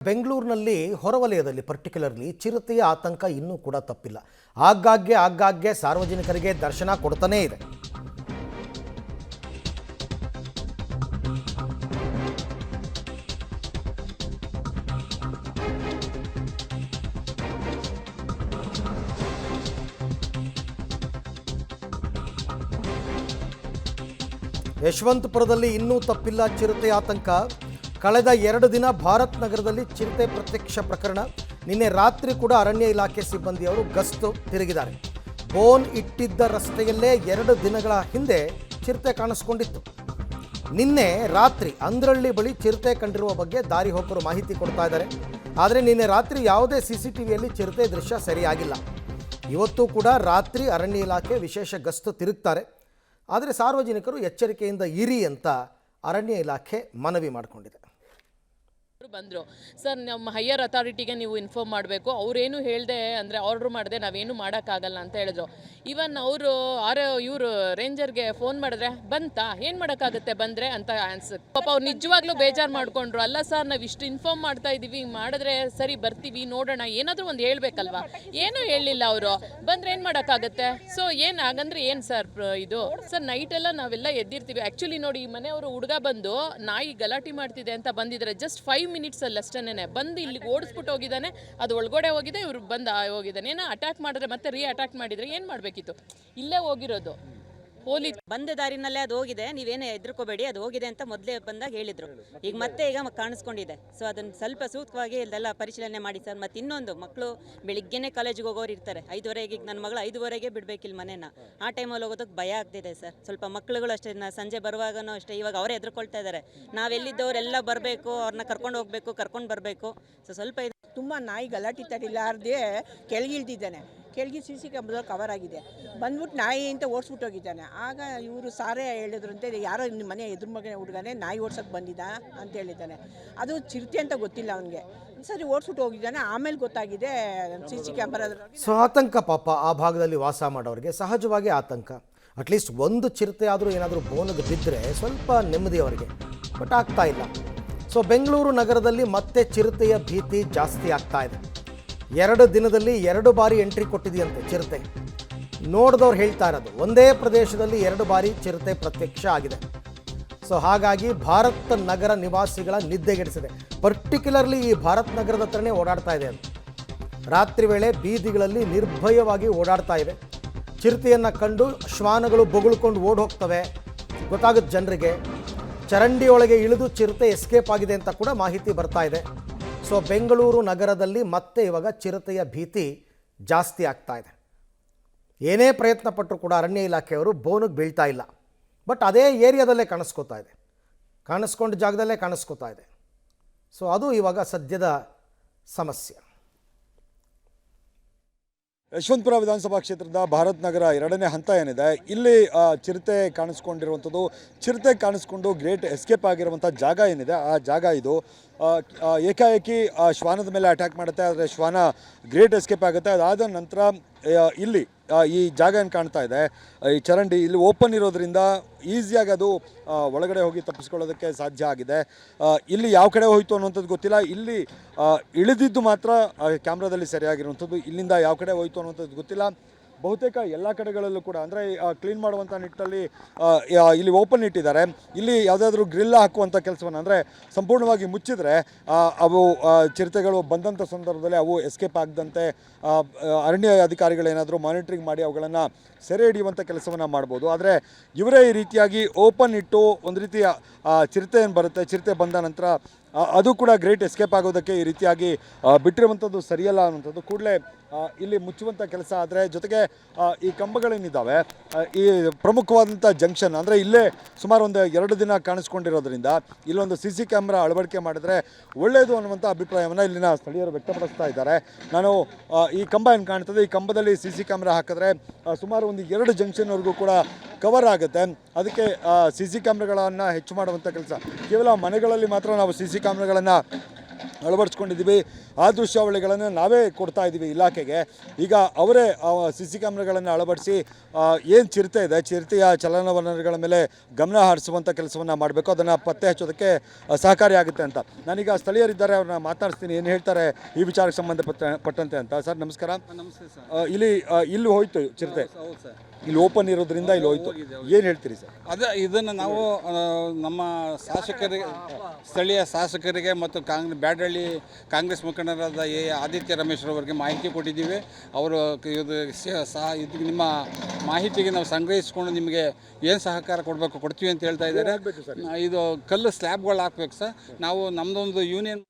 ಬೆಂಗಳೂರಿನಲ್ಲಿ ಹೊರವಲಯದಲ್ಲಿ ಪರ್ಟಿಕ್ಯುಲರ್ಲಿ ಚಿರತೆಯ ಆತಂಕ ಇನ್ನೂ ಕೂಡ ತಪ್ಪಿಲ್ಲ. ಆಗಾಗ್ಗೆ ಸಾರ್ವಜನಿಕರಿಗೆ ದರ್ಶನ ಕೊಡ್ತಾನೇ ಇದೆ. ಯಶವಂತಪುರದಲ್ಲಿ ಇನ್ನೂ ತಪ್ಪಿಲ್ಲ ಚಿರತೆ ಆತಂಕ. ಕಳೆದ 2 ದಿನ ಭಾರತ್ ನಗರದಲ್ಲಿ ಚಿರತೆ ಪ್ರತ್ಯಕ್ಷ ಪ್ರಕರಣ. ನಿನ್ನೆ ರಾತ್ರಿ ಕೂಡ ಅರಣ್ಯ ಇಲಾಖೆ ಸಿಬ್ಬಂದಿಯವರು ಗಸ್ತು ತಿರುಗಿದ್ದಾರೆ. ಬೋನ್ ಇಟ್ಟಿದ್ದ ರಸ್ತೆಯಲ್ಲೇ 2 ದಿನಗಳ ಹಿಂದೆ ಚಿರತೆ ಕಾಣಿಸ್ಕೊಂಡಿತ್ತು. ನಿನ್ನೆ ರಾತ್ರಿ ಅಂದ್ರಳ್ಳಿ ಬಳಿ ಚಿರತೆ ಕಂಡಿರುವ ಬಗ್ಗೆ ದಾರಿ ಹೋಕರು ಮಾಹಿತಿ ಕೊಡ್ತಾ ಇದ್ದಾರೆ. ಆದರೆ ನಿನ್ನೆ ರಾತ್ರಿ ಯಾವುದೇ CCTVಯಲ್ಲಿ ಚಿರತೆ ದೃಶ್ಯ ಸರಿಯಾಗಿಲ್ಲ. ಇವತ್ತು ಕೂಡ ರಾತ್ರಿ ಅರಣ್ಯ ಇಲಾಖೆ ವಿಶೇಷ ಗಸ್ತು ತಿರುಗ್ತಾರೆ. ಆದರೆ ಸಾರ್ವಜನಿಕರು ಎಚ್ಚರಿಕೆಯಿಂದ ಇರಿ ಅಂತ ಅರಣ್ಯ ಇಲಾಖೆ ಮನವಿ ಮಾಡಿಕೊಂಡಿದೆ. ಬಂದರು ಸರ್, ನಮ್ಮ ಹೈಯರ್ ಅಥಾರಿಟಿಗೆ ನೀವು ಇನ್ಫಾರ್ಮ್ ಮಾಡಬೇಕು, ಅವರೇನು ಹೇಳಿದೆ ಅಂದರೆ ಆರ್ಡ್ರ್ ಮಾಡಿದೆ ನಾವೇನು ಮಾಡೋಕ್ಕಾಗಲ್ಲ ಅಂತ ಹೇಳಿದ್ರು. ಇವನ್ ಅವರು ಇವರು ರೇಂಜರ್ಗೆ ಫೋನ್ ಮಾಡಿದ್ರೆ ಬಂತಾ ಏನು ಮಾಡೋಕ್ಕಾಗುತ್ತೆ ಬಂದರೆ ಅಂತ ಆನ್ಸರ್. ಪಾಪ ಅವ್ರು ನಿಜವಾಗ್ಲೂ ಬೇಜಾರು ಮಾಡಿಕೊಂಡ್ರು. ಅಲ್ಲ ಸರ್, ನಾವು ಇಷ್ಟು ಇನ್ಫಾರ್ಮ್ ಮಾಡ್ತಾ ಇದ್ದೀವಿ, ಮಾಡಿದ್ರೆ ಸರಿ ಬರ್ತೀವಿ ನೋಡೋಣ, ಏನಾದರೂ ಒಂದು ಹೇಳಬೇಕಲ್ವಾ, ಏನೂ ಹೇಳಲಿಲ್ಲ ಅವರು. ಬಂದರೆ ಏನು ಮಾಡೋಕ್ಕಾಗುತ್ತೆ? ಸೊ ಏನು ಹಾಗಂದ್ರೆ ಏನು ಸರ್ ಇದು? ಸರ್ ನೈಟೆಲ್ಲ ನಾವೆಲ್ಲ ಎದ್ದಿರ್ತೀವಿ. ಆ್ಯಕ್ಚುಲಿ ನೋಡಿ, ಈ ಮನೆಯವರು ಹುಡುಗ ಬಂದು ನಾಯಿ ಗಲಾಟೆ ಮಾಡ್ತಿದೆ ಅಂತ ಬಂದಿದ್ದಾರೆ. ಜಸ್ಟ್ 5 ಮಿನಿಟ್ಸ್ ಅಲ್ಲಿ ಅಷ್ಟೇನೆ ಬಂದು ಇಲ್ಲಿಗೆ ಓಡಿಸ್ಬಿಟ್ಟು ಹೋಗಿದ್ದಾನೆ. ಅದು ಒಳಗಡೆ ಹೋಗಿದೆ, ಇವ್ರು ಬಂದು ಹೋಗಿದ್ದಾನೆ. ಏನೋ ಅಟ್ಯಾಕ್ ಮಾಡಿದ್ರೆ ಮತ್ತೆ ಅಟ್ಯಾಕ್ ಮಾಡಿದ್ರೆ ಏನು ಮಾಡಬೇಕಿತ್ತು? ಇಲ್ಲೇ ಹೋಗಿರೋದು. ಪೊಲೀಸ್ ಬಂದ ದಾರಿನಲ್ಲೇ ಅದು ಹೋಗಿದೆ, ನೀವೇನೇ ಹೆದರ್ಕೋಬೇಡಿ, ಅದು ಹೋಗಿದೆ ಅಂತ ಮೊದಲೇ ಬಂದಾಗ ಹೇಳಿದ್ರು. ಈಗ ಕಾಣಿಸ್ಕೊಂಡಿದೆ. ಸೊ ಅದನ್ನು ಸ್ವಲ್ಪ ಸೂಕ್ತವಾಗಿ ಇಲ್ಲೆಲ್ಲ ಪರಿಶೀಲನೆ ಮಾಡಿ ಸರ್. ಮತ್ತು ಇನ್ನೊಂದು, ಮಕ್ಕಳು ಬೆಳಿಗ್ಗೆನೇ ಕಾಲೇಜಿಗೆ ಹೋಗೋರು ಇರ್ತಾರೆ. 5:30ಗೆ. ಈಗ ನನ್ನ ಮಗಳು 5:30ಗೆ ಬಿಡಬೇಕಿಲ್ಲ ಮನೇನ. ಆ ಟೈಮಲ್ಲಿ ಹೋಗೋದಕ್ಕೆ ಭಯ ಆಗ್ತಿದೆ ಸರ್. ಸ್ವಲ್ಪ ಮಕ್ಕಳುಗಳು ಅಷ್ಟೇ, ಸಂಜೆ ಬರುವಾಗನೂ ಅಷ್ಟೇ, ಇವಾಗ ಅವರೇ ಹೆದರ್ಕೊಳ್ತಾ ಇದ್ದಾರೆ. ನಾವೆಲ್ಲಿದ್ದವರೆಲ್ಲ ಬರಬೇಕು, ಅವ್ರನ್ನ ಕರ್ಕೊಂಡು ಹೋಗಬೇಕು, ಕರ್ಕೊಂಡು ಬರಬೇಕು. ಸೊ ಸ್ವಲ್ಪ ತುಂಬ ನಾಯಿ ಗಲಾಟೆ ತಡಿಲಾರ್ದೆ ಕೆಳಗಿಳ್ದಿದ್ದಾನೆ. ಕೆಳಗೆ CC ಕ್ಯಾಮ್ರಾದಲ್ಲಿ ಕವರ್ ಆಗಿದೆ. ಬಂದ್ಬಿಟ್ಟು ನಾಯಿ ಅಂತ ಓಡಿಸ್ಬಿಟ್ಟು ಹೋಗಿದ್ದಾನೆ. ಆಗ ಇವರು ಸಾರೇ ಹೇಳಿದ್ರಂತೆ, ಯಾರೋ ನಿಮ್ಮ ಮನೆ ಎದುರು ಮಗನೇ ಹುಡುಗನೇ ನಾಯಿ ಓಡ್ಸೋಕ್ಕೆ ಬಂದಿದ್ದ ಅಂತ ಹೇಳಿದ್ದಾನೆ. ಅದು ಚಿರತೆ ಅಂತ ಗೊತ್ತಿಲ್ಲ ಅವನಿಗೆ. ಸರಿ ಓಡಿಸ್ಬಿಟ್ಟು ಹೋಗಿದ್ದಾನೆ. ಆಮೇಲೆ ಗೊತ್ತಾಗಿದೆ CC ಕ್ಯಾಮ್ರಾದಲ್ಲಿ. ಸೊ ಆತಂಕ ಪಾಪ ಆ ಭಾಗದಲ್ಲಿ ವಾಸ ಮಾಡೋರಿಗೆ ಸಹಜವಾಗಿ ಆತಂಕ. ಅಟ್ಲೀಸ್ಟ್ ಒಂದು ಚಿರತೆ ಆದರೂ ಏನಾದರೂ ಬೋನಿಗೆ ಬಿದ್ದರೆ ಸ್ವಲ್ಪ ನೆಮ್ಮದಿ ಅವರಿಗೆ. ಬಟ್ ಆಗ್ತಾ ಇಲ್ಲ. ಸೊ ಬೆಂಗಳೂರು ನಗರದಲ್ಲಿ ಮತ್ತೆ ಚಿರತೆಯ ಭೀತಿ ಜಾಸ್ತಿ ಆಗ್ತಾ ಇದೆ. 2 ದಿನದಲ್ಲಿ 2 ಬಾರಿ ಎಂಟ್ರಿ ಕೊಟ್ಟಿದೆಯಂತೆ ಚಿರತೆ. ನೋಡಿದವ್ರು ಹೇಳ್ತಾ ಇರೋದು, ಒಂದೇ ಪ್ರದೇಶದಲ್ಲಿ 2 ಬಾರಿ ಚಿರತೆ ಪ್ರತ್ಯಕ್ಷ ಆಗಿದೆ. ಸೊ ಹಾಗಾಗಿ ಭಾರತ್ ನಗರ ನಿವಾಸಿಗಳ ನಿದ್ದೆಗೆಡಿಸಿದೆ. ಪರ್ಟಿಕ್ಯುಲರ್ಲಿ ಈ ಭಾರತ್ ನಗರದ ಹತ್ರನೇ ಓಡಾಡ್ತಾ ಇದೆ ಅದು. ರಾತ್ರಿ ವೇಳೆ ಬೀದಿಗಳಲ್ಲಿ ನಿರ್ಭಯವಾಗಿ ಓಡಾಡ್ತಾ ಇವೆ. ಚಿರತೆಯನ್ನು ಕಂಡು ಶ್ವಾನಗಳು ಬೊಗಳ್ಕೊಂಡು ಓಡಿ ಹೋಗ್ತವೆ. ಗೊತ್ತಾಗುತ್ತೆ ಜನರಿಗೆ. ಚರಂಡಿಯೊಳಗೆ ಇಳಿದು ಚಿರತೆ ಎಸ್ಕೇಪ್ ಆಗಿದೆ ಅಂತ ಕೂಡ ಮಾಹಿತಿ ಬರ್ತಾ ಇದೆ. ಸೊ ಬೆಂಗಳೂರು ನಗರದಲ್ಲಿ ಮತ್ತೆ ಇವಾಗ ಚಿರತೆಯ ಭೀತಿ ಜಾಸ್ತಿ ಆಗ್ತಾ ಇದೆ. ಏನೇ ಪ್ರಯತ್ನ ಪಟ್ಟರೂ ಕೂಡ ಅರಣ್ಯ ಇಲಾಖೆಯವರು ಬೋನಿಗೆ ಬೀಳ್ತಾ ಇಲ್ಲ. ಬಟ್ ಅದೇ ಏರಿಯಾದಲ್ಲೇ ಕಾಣಿಸ್ಕೋತಾ ಇದೆ, ಕಾಣಿಸ್ಕೊಂಡ ಜಾಗದಲ್ಲೇ ಕಾಣಿಸ್ಕೋತಾ ಇದೆ. ಸೊ ಅದು ಇವಾಗ ಸದ್ಯದ ಸಮಸ್ಯೆ. ಯಶವಂತಪುರ ವಿಧಾನಸಭಾ ಕ್ಷೇತ್ರದ ಭಾರತ್ ನಗರ 2ನೇ ಹಂತ ಏನಿದೆ, ಇಲ್ಲಿ ಚಿರತೆ ಕಾಣಿಸ್ಕೊಂಡಿರುವಂಥದ್ದು. ಚಿರತೆ ಕಾಣಿಸ್ಕೊಂಡು ಗ್ರೇಟ್ ಎಸ್ಕೇಪ್ ಆಗಿರುವಂಥ ಜಾಗ ಏನಿದೆ, ಆ ಜಾಗ ಇದು. ಏಕಾಏಕಿ ಶ್ವಾನದ ಮೇಲೆ ಅಟ್ಯಾಕ್ ಮಾಡುತ್ತೆ. ಆದರೆ ಶ್ವಾನ ಗ್ರೇಟ್ ಎಸ್ಕೇಪ್ ಆಗುತ್ತೆ. ಅದಾದ ನಂತರ ಇಲ್ಲಿ ಈ ಜಾಗ ಏನು ಕಾಣ್ತಾ ಇದೆ, ಈ ಚರಂಡಿ ಇಲ್ಲಿ ಓಪನ್ ಇರೋದ್ರಿಂದ ಈಸಿಯಾಗಿ ಅದು ಒಳಗಡೆ ಹೋಗಿ ತಪ್ಪಿಸ್ಕೊಳ್ಳೋದಕ್ಕೆ ಸಾಧ್ಯ ಆಗಿದೆ. ಇಲ್ಲಿ ಯಾವ ಕಡೆ ಹೋಯಿತು ಅನ್ನುವಂಥದ್ದು ಗೊತ್ತಿಲ್ಲ. ಇಲ್ಲಿ ಇಳಿದಿದ್ದು ಮಾತ್ರ ಕ್ಯಾಮ್ರಾದಲ್ಲಿ ಸರಿಯಾಗಿರುವಂಥದ್ದು. ಇಲ್ಲಿಂದ ಯಾವ ಕಡೆ ಹೋಯಿತು ಅನ್ನುವಂಥದ್ದು ಗೊತ್ತಿಲ್ಲ. ಬಹುತೇಕ ಎಲ್ಲ ಕಡೆಗಳಲ್ಲೂ ಕೂಡ ಅಂದರೆ ಕ್ಲೀನ್ ಮಾಡುವಂಥ ನಿಟ್ಟಲ್ಲಿ ಇಲ್ಲಿ ಓಪನ್ ಇಟ್ಟಿದ್ದಾರೆ. ಇಲ್ಲಿ ಯಾವುದಾದ್ರೂ ಗ್ರಿಲ್ ಹಾಕುವಂಥ ಕೆಲಸವನ್ನು, ಅಂದರೆ ಸಂಪೂರ್ಣವಾಗಿ ಮುಚ್ಚಿದರೆ ಅವು ಚಿರತೆಗಳು ಬಂದಂಥ ಸಂದರ್ಭದಲ್ಲಿ ಅವು ಎಸ್ಕೇಪ್ ಆಗದಂತೆ ಅರಣ್ಯ ಅಧಿಕಾರಿಗಳೇನಾದರೂ ಮಾನಿಟ್ರಿಂಗ್ ಮಾಡಿ ಅವುಗಳನ್ನು ಸೆರೆ ಹಿಡಿಯುವಂಥ ಕೆಲಸವನ್ನು ಮಾಡ್ಬೋದು. ಆದರೆ ಇವರೇ ಈ ರೀತಿಯಾಗಿ ಓಪನ್ ಇಟ್ಟು ಒಂದು ರೀತಿಯ ಚಿರತೆ ಏನು ಬರುತ್ತೆ, ಚಿರತೆ ಬಂದ ನಂತರ ಅದು ಕೂಡ ಗ್ರೇಟ್ ಎಸ್ಕೇಪ್ ಆಗೋದಕ್ಕೆ ಈ ರೀತಿಯಾಗಿ ಬಿಟ್ಟಿರುವಂಥದ್ದು ಸರಿಯಲ್ಲ ಅನ್ನುವಂಥದ್ದು. ಕೂಡಲೇ ಇಲ್ಲಿ ಮುಚ್ಚುವಂಥ ಕೆಲಸ. ಆದರೆ ಜೊತೆಗೆ ಈ ಕಂಬಗಳೇನಿದ್ದಾವೆ, ಈ ಪ್ರಮುಖವಾದಂಥ ಜಂಕ್ಷನ್, ಅಂದರೆ ಇಲ್ಲೇ ಸುಮಾರು ಒಂದು 2 ದಿನ ಕಾಣಿಸ್ಕೊಂಡಿರೋದ್ರಿಂದ ಇಲ್ಲೊಂದು CC ಕ್ಯಾಮ್ರಾ ಅಳವಡಿಕೆ ಮಾಡಿದ್ರೆ ಒಳ್ಳೆಯದು ಅನ್ನುವಂಥ ಅಭಿಪ್ರಾಯವನ್ನು ಇಲ್ಲಿನ ಸ್ಥಳೀಯರು ವ್ಯಕ್ತಪಡಿಸ್ತಾ ಇದ್ದಾರೆ. ನಾನು ಈ ಕಂಬ ಏನು ಕಾಣ್ತದೆ, ಈ ಕಂಬದಲ್ಲಿ CC ಕ್ಯಾಮ್ರಾ ಹಾಕಿದ್ರೆ ಸುಮಾರು ಒಂದು 2 ಜಂಕ್ಷನ್ವರೆಗೂ ಕೂಡ ಕವರ್ ಆಗುತ್ತೆ. ಅದಕ್ಕೆ CC ಕ್ಯಾಮ್ರಾಗಳನ್ನು ಹೆಚ್ಚು ಮಾಡುವಂಥ ಕೆಲಸ. ಕೇವಲ ಮನೆಗಳಲ್ಲಿ ಮಾತ್ರ ನಾವು CC ಕ್ಯಾಮ್ರಾಗಳನ್ನು ಅಳವಡಿಸ್ಕೊಂಡಿದ್ದೀವಿ. ಆ ದೃಶ್ಯಾವಳಿಗಳನ್ನು ನಾವೇ ಕೊಡ್ತಾ ಇದ್ದೀವಿ ಇಲಾಖೆಗೆ. ಈಗ ಅವರೇ CC ಕ್ಯಾಮ್ರಾಗಳನ್ನು ಅಳವಡಿಸಿ ಏನು ಚಿರತೆ ಇದೆ, ಚಿರತೆಯ ಚಲನವಲನಗಳ ಮೇಲೆ ಗಮನ ಹರಿಸುವಂಥ ಕೆಲಸವನ್ನು ಮಾಡಬೇಕು, ಅದನ್ನು ಪತ್ತೆ ಹಚ್ಚೋದಕ್ಕೆ ಸಹಕಾರಿಯಾಗುತ್ತೆ ಅಂತ. ನಾನೀಗ ಸ್ಥಳೀಯರಿದ್ದಾರೆ, ಅವ್ರನ್ನ ಮಾತಾಡಿಸ್ತೀನಿ, ಏನು ಹೇಳ್ತಾರೆ ಈ ವಿಚಾರಕ್ಕೆ ಸಂಬಂಧಪಟ್ಟಂತೆ ಅಂತ. ಸರ್ ನಮಸ್ಕಾರ. ನಮಸ್ತೆ ಸರ್. ಇಲ್ಲಿ ಹೋಯ್ತು ಚಿರತೆ, ಹೌದು ಸರ್. ಇಲ್ಲಿ ಓಪನ್ ಇರೋದ್ರಿಂದ ಇಲ್ಲಿ ಹೋಯ್ತು, ಏನು ಹೇಳ್ತೀರಿ ಸರ್? ಅದೇ ಇದನ್ನು ನಾವು ನಮ್ಮ ಶಾಸಕರಿಗೆ, ಸ್ಥಳೀಯ ಶಾಸಕರಿಗೆ ಮತ್ತು ಬ್ಯಾಡಹಳ್ಳಿ ಕಾಂಗ್ರೆಸ್ ಮುಖಂಡರಾದ ಆದಿತ್ಯ ರಮೇಶ್ರವರಿಗೆ ಮಾಹಿತಿ ಕೊಟ್ಟಿದ್ದೀವಿ. ಅವರು ಇದು ನಿಮ್ಮ ಮಾಹಿತಿಗೆ ನಾವು ಸಂಗ್ರಹಿಸ್ಕೊಂಡು ನಿಮಗೆ ಏನು ಸಹಕಾರ ಕೊಡಬೇಕು ಕೊಡ್ತೀವಿ ಅಂತ ಹೇಳ್ತಾ ಇದ್ದಾರೆ. ಇದು ಕಲ್ಲು ಸ್ಲ್ಯಾಬ್ಗಳು ಹಾಕ್ಬೇಕು ಸರ್. ನಾವು ನಮ್ಮದೊಂದು ಯೂನಿಯನ್